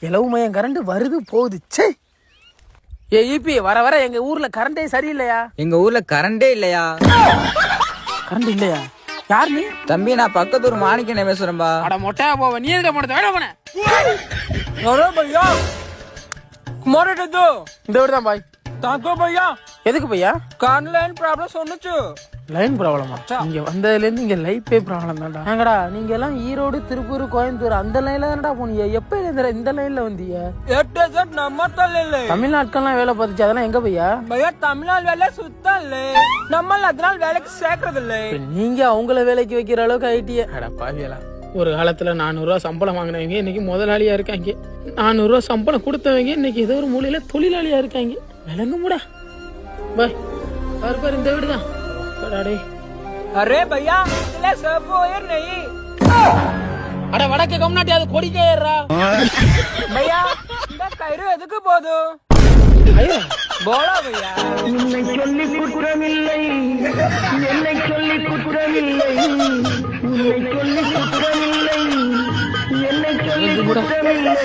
இலவு மையம் கரண்ட் வருது போகுது. சே ஏ ஈபி வர வர எங்க ஊர்ல கரண்டே சரியில்லையா? எங்க ஊர்ல கரண்டே இல்லையா? கரண்ட் இல்லையா? யார் நீ? தம்பி நான் பக்கத்து ஊர் மாணிக்கனே பேசுறேன்பா. அட மொட்டையா போவ நீ எதுக்கு போனது? வேட போன भैया कुमार दो இந்த வீடு தான் பாய். ताको भैया எதுக்கு பையா? कान लाइन प्रॉब्लम सोनुचु லைன் ப்ராப்ளமா? இங்க வந்ததுல இருந்து இங்க லைஃபே ப்ராப்ளம் தான்டா. ஏங்கடா நீங்க எல்லாம் ஈரோடு திருப்பூர் கோயம்புத்தூர் அந்த லைன்ல தான்டா போனீங்க. எப்ப இந்த லைன்ல வந்தீங்க? 8 नंबर तले தமிழ்நாட்டுக்கெல்லாம் வேலை பார்த்துச்சு. அதெல்லாம் எங்க பையா? भैया तमिलनाडु வேலை சுத்தல்ல நம்ம அதனால வேலைக்கு சேர்க்கறது இல்ல. நீங்க அவங்கள வேலைக்கு வைக்கிற அளவுக்கு ஐடியா. அட பாவியலா, ஒரு காலத்துல 400 ரூபா சம்பளம் வாங்கினவங்க இன்னைக்கு முதலாளியா இருக்காங்க. 400 ரூபா சம்பளம் கொடுத்தவங்க இன்னைக்கு ஏதோ ஒரு மூலையில தொழிலாளியா இருக்காங்க. விளங்க முடா பாய். பாரு இந்த வீடு தான். अरे भैया इसलिए सब ओयर नहीं. அட வடக்கு கம்னாட்டி அது கொடிக்கே ஏறா. भैया இந்த கயிறு எதுக்கு போது? ஐயோ போடா भैया. உன்னை சொல்லி குற்றமில்லை, என்னை சொல்லி குற்றமில்லை, உன்னை சொல்லி குற்றமில்லை, என்னை சொல்லி குற்றமில்லை.